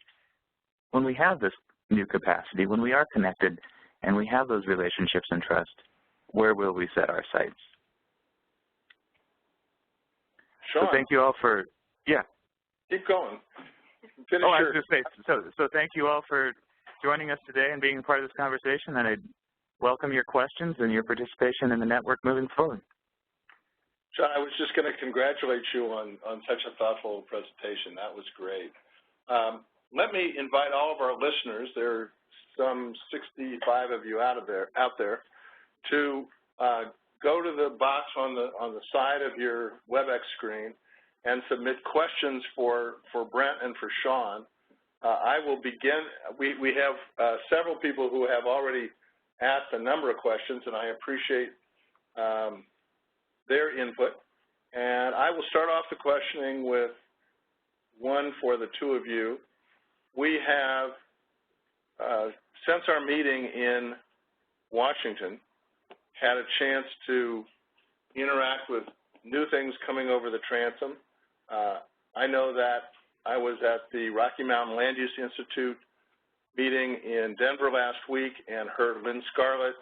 when we have this new capacity, when we are connected and we have those relationships and trust, where will we set our sights? Shawn. So thank you all for, yeah. Keep going. I was just saying, so thank you all for joining us today and being a part of this conversation, and I welcome your questions and your participation in the network moving forward. Shawn, I was just going to congratulate you on such a thoughtful presentation. That was great. Let me invite all of our listeners, there are some 65 of you out there, to go to the box on the side of your WebEx screen and submit questions for Brent and for Shawn. I will begin. We have several people who have already asked a number of questions, and I appreciate their input. And I will start off the questioning with one for the two of you. We have, since our meeting in Washington, had a chance to interact with new things coming over the transom. I know that I was at the Rocky Mountain Land Use Institute meeting in Denver last week and heard Lynn Scarlett,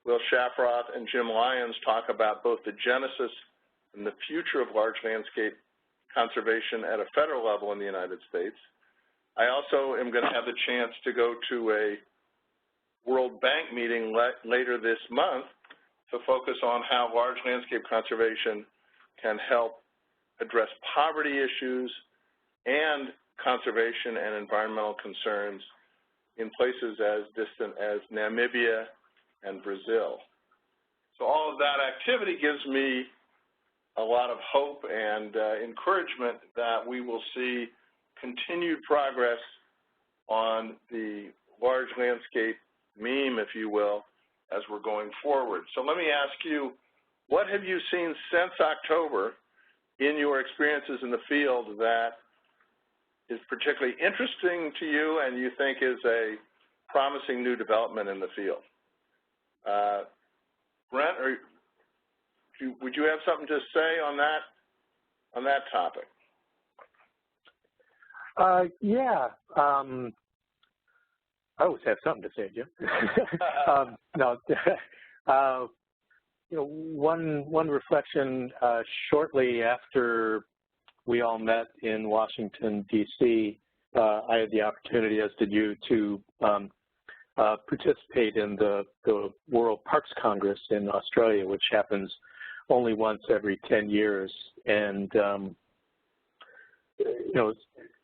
Will Shafroth, and Jim Lyons talk about both the genesis and the future of large landscape conservation at a federal level in the United States. I also am going to have the chance to go to a World Bank meeting later this month to focus on how large landscape conservation can help address poverty issues and conservation and environmental concerns in places as distant as Namibia and Brazil. So all of that activity gives me a lot of hope and encouragement that we will see continued progress on the large landscape meme, if you will, as we're going forward. So let me ask you, what have you seen since October in your experiences in the field that is particularly interesting to you and you think is a promising new development in the field? Brent, would you have something to say on that topic? Yeah. I always have something to say, Jim. No, you know, one reflection shortly after we all met in Washington, D.C., I had the opportunity, as did you, to participate in the World Parks Congress in Australia, which happens only once every 10 years. And, you know,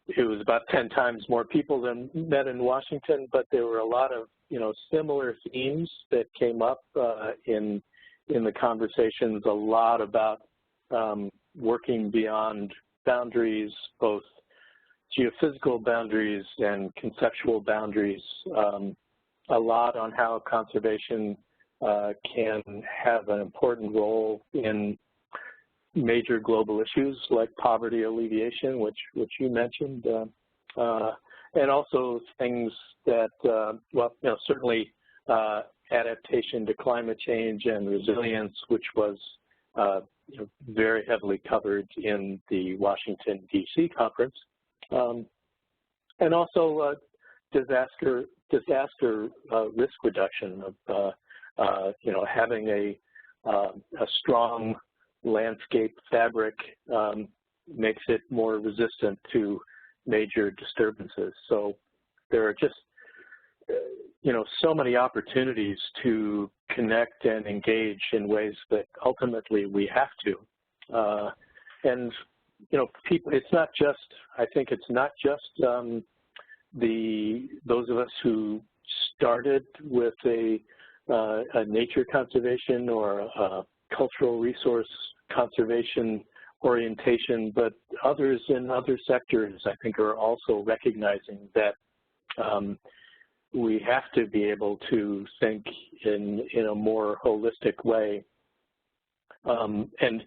it was about 10 times more people than met in Washington, but there were a lot of, you know, similar themes that came up in the conversations, a lot about working beyond boundaries, both geophysical boundaries and conceptual boundaries, a lot on how conservation can have an important role in major global issues like poverty alleviation, which you mentioned, and also things that, well, you know, certainly adaptation to climate change and resilience, which was you know, very heavily covered in the Washington, D.C. conference, and also disaster risk reduction of you know, having a strong landscape fabric makes it more resistant to major disturbances. So there are just, you know, so many opportunities to connect and engage in ways that ultimately we have to. And, you know, people, it's not just, I think it's not just those of us who started with a nature conservation or a cultural resource conservation orientation, but others in other sectors, I think, are also recognizing that we have to be able to think in a more holistic way. And,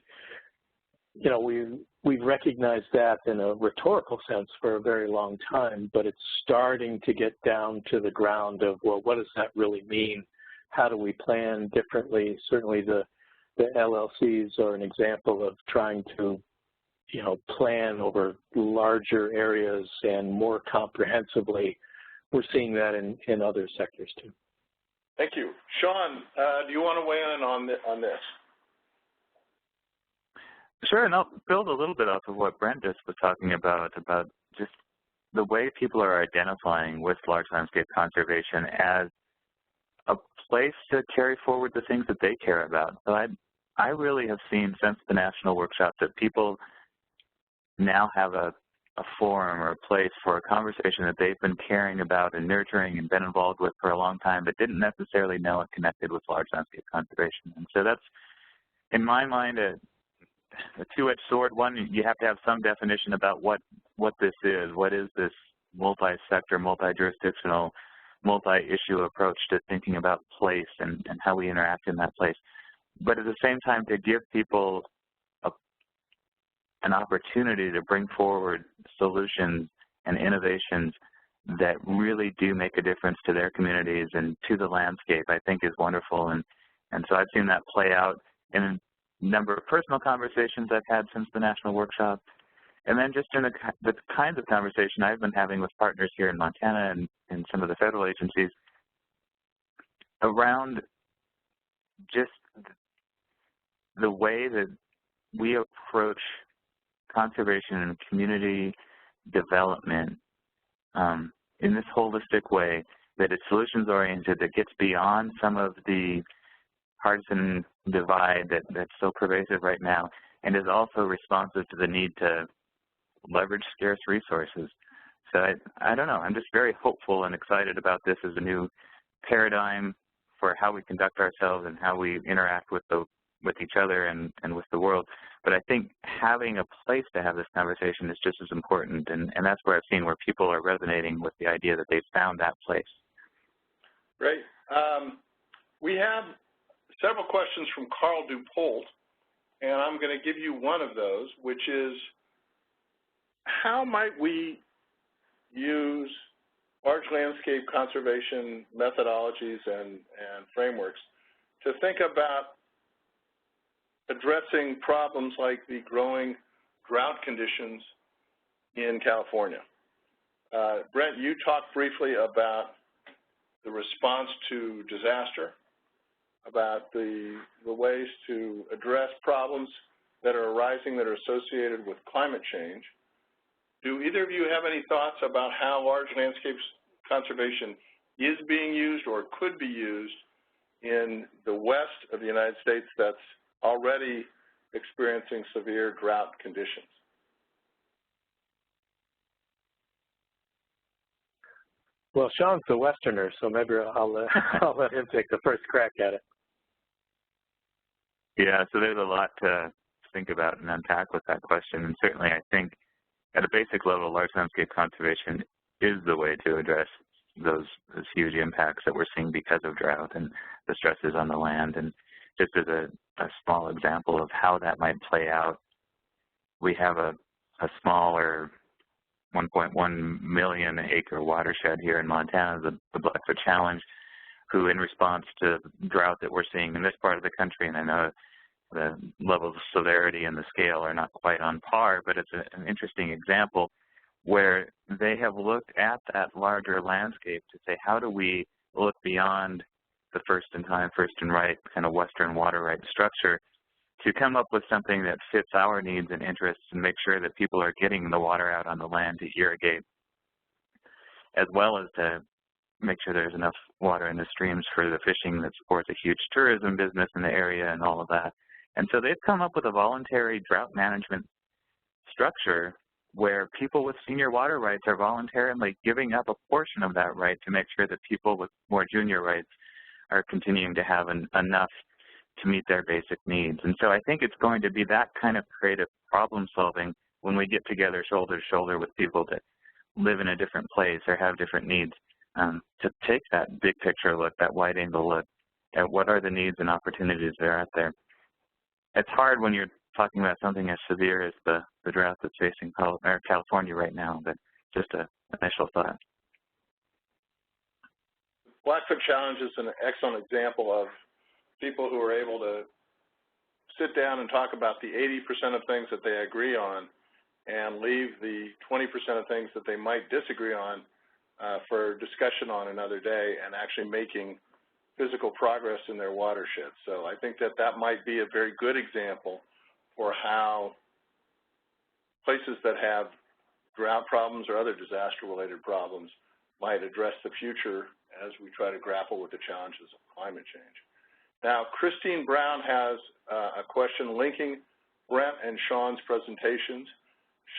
you know, we've recognized that in a rhetorical sense for a very long time, but it's starting to get down to the ground of, well, what does that really mean? How do we plan differently? Certainly the LLCs are an example of trying to, you know, plan over larger areas and more comprehensively. We're seeing that in other sectors too. Thank you. Shawn, do you want to weigh in on this? Sure, and I'll build a little bit off of what Brent just was talking about just the way people are identifying with large landscape conservation as a place to carry forward the things that they care about. So I really have seen since the national workshop that people now have a forum or a place for a conversation that they've been caring about and nurturing and been involved with for a long time, but didn't necessarily know it connected with large landscape conservation. And so that's, in my mind, a two-edged sword. One, you have to have some definition about what this is. What is this multi-sector, multi-jurisdictional, multi-issue approach to thinking about place and how we interact in that place? But at the same time, to give people an opportunity to bring forward solutions and innovations that really do make a difference to their communities and to the landscape, I think is wonderful. And so I've seen that play out in a number of personal conversations I've had since the national workshop, and then just in the kinds of conversation I've been having with partners here in Montana and some of the federal agencies around just the way that we approach conservation and community development in this holistic way, that it's solutions-oriented, that gets beyond some of the partisan divide that's so pervasive right now, and is also responsive to the need to leverage scarce resources. So I don't know, I'm just very hopeful and excited about this as a new paradigm for how we conduct ourselves and how we interact with each other and with the world. But I think having a place to have this conversation is just as important, and that's where I've seen where people are resonating with the idea that they've found that place. Great. We have several questions from Carl DuPolt, and I'm going to give you one of those, which is, how might we use large landscape conservation methodologies and frameworks to think about addressing problems like the growing drought conditions in California? Brent, you talked briefly about the response to disaster, about the ways to address problems that are arising that are associated with climate change. Do either of you have any thoughts about how large landscapes conservation is being used or could be used in the west of the United States that's already experiencing severe drought conditions? Well, Shawn's a Westerner, so maybe I'll let him take the first crack at it. Yeah, so there's a lot to think about and unpack with that question, and certainly I think at a basic level, large landscape conservation is the way to address those huge impacts that we're seeing because of drought and the stresses on the land. And just as a small example of how that might play out, we have a smaller 1.1 million acre watershed here in Montana, the Blackfoot Challenge, who in response to drought that we're seeing in this part of the country, and I know the levels of severity and the scale are not quite on par, but it's an interesting example where they have looked at that larger landscape to say, how do we look beyond the first in time, first and right kind of Western water right structure to come up with something that fits our needs and interests and make sure that people are getting the water out on the land to irrigate, as well as to make sure there's enough water in the streams for the fishing that supports a huge tourism business in the area and all of that. And so they've come up with a voluntary drought management structure where people with senior water rights are voluntarily giving up a portion of that right to make sure that people with more junior rights are continuing to have enough to meet their basic needs. And so I think it's going to be that kind of creative problem solving when we get together shoulder to shoulder with people that live in a different place or have different needs, to take that big picture look, that wide angle look at what are the needs and opportunities that are out there. It's hard when you're talking about something as severe as the drought that's facing California right now, but just an initial thought. Blackfoot Challenge is an excellent example of people who are able to sit down and talk about the 80% of things that they agree on and leave the 20% of things that they might disagree on for discussion on another day, and actually making physical progress in their watershed. So I think that that might be a very good example for how places that have drought problems or other disaster-related problems might address the future as we try to grapple with the challenges of climate change. Now, Christine Brown has a question linking Brent and Shawn's presentations.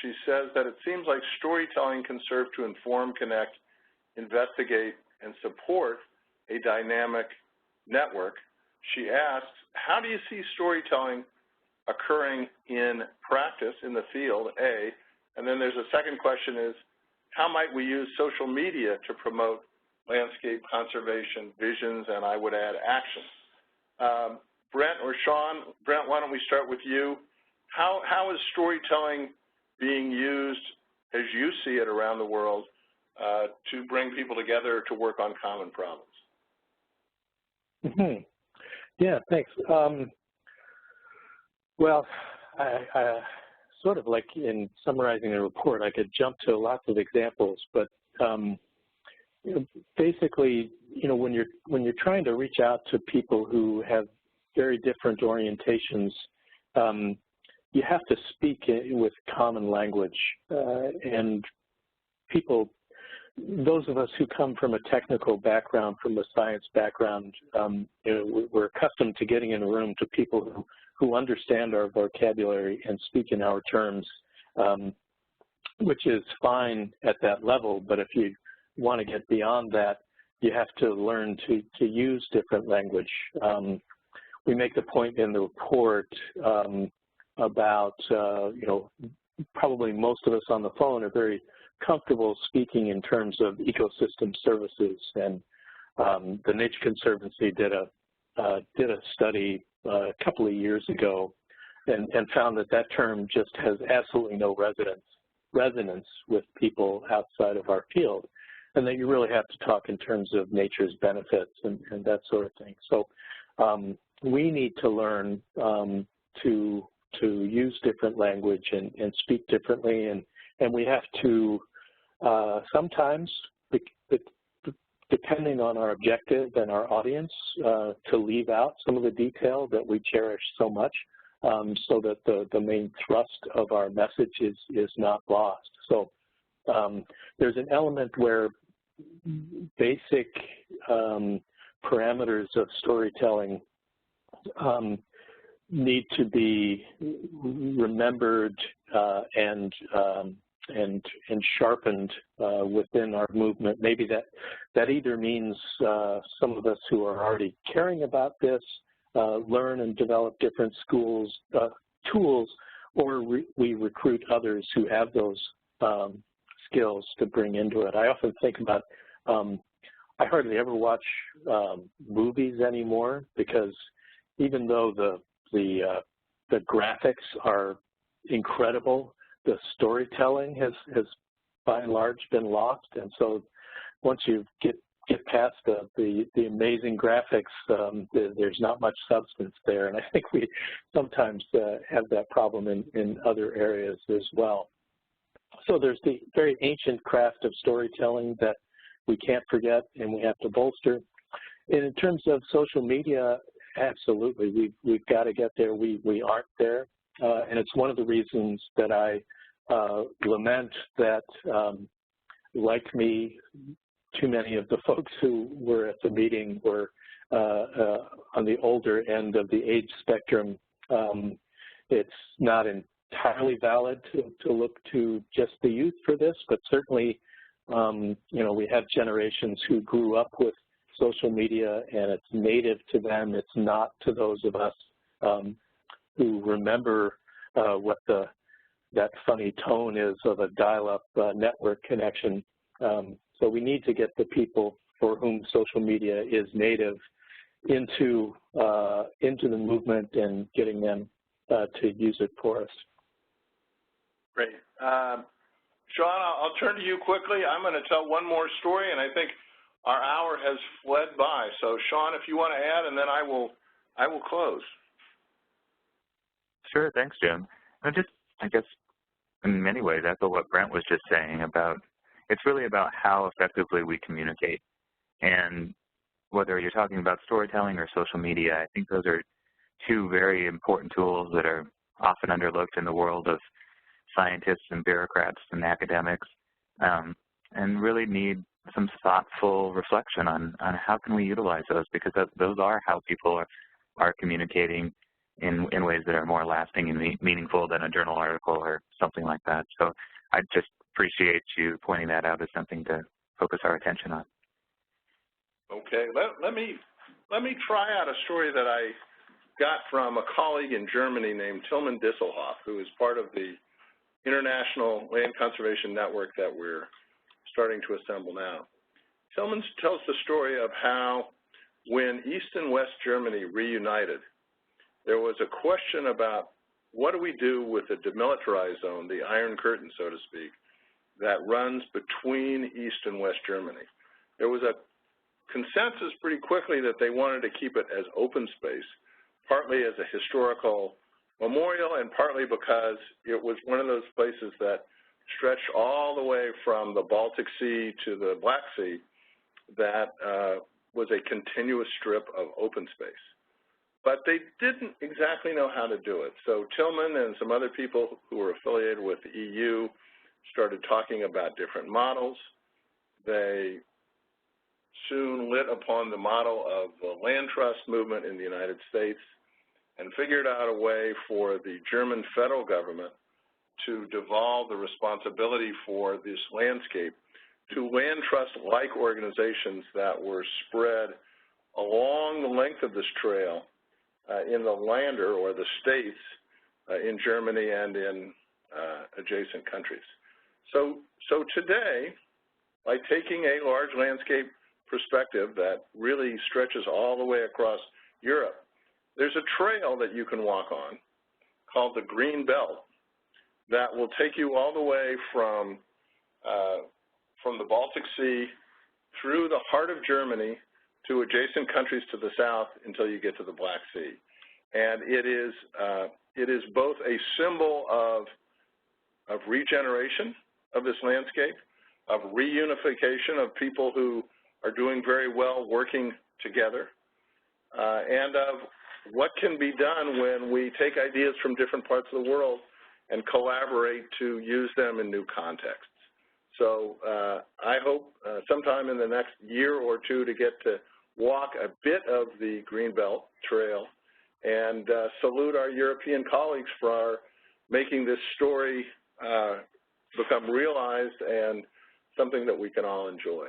She says that it seems like storytelling can serve to inform, connect, investigate, and support a dynamic network. She asks, how do you see storytelling occurring in practice in the field, A? And then there's a second question is, how might we use social media to promote landscape conservation visions, and I would add actions? Brent or Shawn, Brent, why don't we start with you? How is storytelling being used, as you see it around the world, to bring people together to work on common problems? Mm-hmm. Yeah, thanks. Well, I sort of like in summarizing the report, I could jump to lots of examples, but basically, when you're trying to reach out to people who have very different orientations, you have to speak with common language, and people, those of us who come from a technical background, from a science background, we're accustomed to getting in a room to people who understand our vocabulary and speak in our terms, which is fine at that level, but if you want to get beyond that, you have to learn to use different language. We make the point in the report about, probably most of us on the phone are very comfortable speaking in terms of ecosystem services, and the Nature Conservancy did a study a couple of years ago and found that term just has absolutely no resonance with people outside of our field, and that you really have to talk in terms of nature's benefits and that sort of thing. So we need to learn to use different language and speak differently, and we have to sometimes, depending on our objective and our audience, to leave out some of the detail that we cherish so much, so that the main thrust of our message is not lost. So there's an element where basic parameters of storytelling need to be remembered and sharpened within our movement. Maybe that either means some of us who are already caring about this learn and develop different tools, or we recruit others who have those skills to bring into it. I often think about, I hardly ever watch movies anymore, because even though the graphics are incredible, the storytelling has by and large been lost. And so once you get past the amazing graphics, there's not much substance there. And I think we sometimes have that problem in other areas as well. So there's the very ancient craft of storytelling that we can't forget and we have to bolster. And in terms of social media, absolutely, we've got to get there. We aren't there. And it's one of the reasons that I lament that, like me, too many of the folks who were at the meeting were on the older end of the age spectrum. It's not entirely valid to look to just the youth for this, but certainly, we have generations who grew up with social media and it's native to them. It's not to those of us who remember what that funny tone is of a dial-up network connection. So we need to get the people for whom social media is native into the movement and getting them to use it for us. Great. Shawn, I'll turn to you quickly. I'm going to tell one more story, and I think our hour has fled by. So, Shawn, if you want to add, and then I will close. Sure. Thanks, Jim. I guess, in many ways, echo what Brent was just saying about, it's really about how effectively we communicate. And whether you're talking about storytelling or social media, I think those are two very important tools that are often underlooked in the world of scientists and bureaucrats and academics, and really need some thoughtful reflection on how can we utilize those, because those are how people are communicating in ways that are more lasting and meaningful than a journal article or something like that. So I just appreciate you pointing that out as something to focus our attention on. Okay, let me try out a story that I got from a colleague in Germany named Tilman Disselhoff, who is part of the International Land Conservation Network that we're starting to assemble now. Tilman tells the story of how when East and West Germany reunited, there was a question about what do we do with the demilitarized zone, the Iron Curtain, so to speak, that runs between East and West Germany. There was a consensus pretty quickly that they wanted to keep it as open space, partly as a historical memorial and partly because it was one of those places that stretched all the way from the Baltic Sea to the Black Sea that was a continuous strip of open space. but they didn't exactly know how to do it. So Tillman and some other people who were affiliated with the EU started talking about different models. They soon lit upon the model of the land trust movement in the United States and figured out a way for the German federal government to devolve the responsibility for this landscape to land trust-like organizations that were spread along the length of this trail in the Länder, or the states, in Germany and in adjacent countries. So today, by taking a large landscape perspective that really stretches all the way across Europe, there's a trail that you can walk on called the Green Belt that will take you all the way from the Baltic Sea through the heart of Germany to adjacent countries to the south until you get to the Black Sea. And it is both a symbol of regeneration of this landscape, of reunification of people who are doing very well working together, and of what can be done when we take ideas from different parts of the world and collaborate to use them in new contexts. So I hope sometime in the next year or two to get to walk a bit of the Greenbelt Trail and salute our European colleagues for making this story become realized and something that we can all enjoy.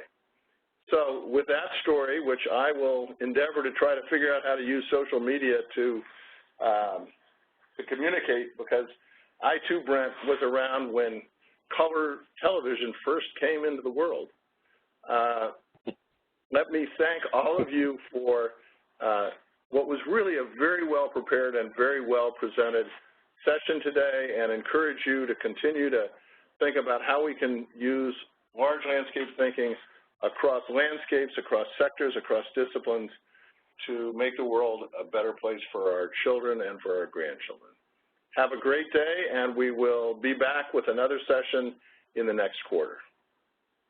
So with that story, which I will endeavor to try to figure out how to use social media to communicate, because I too, Brent, was around when color television first came into the world. Let me thank all of you for what was really a very well prepared and very well presented session today, and encourage you to continue to think about how we can use large landscape thinking across landscapes, across sectors, across disciplines to make the world a better place for our children and for our grandchildren. Have a great day, and we will be back with another session in the next quarter.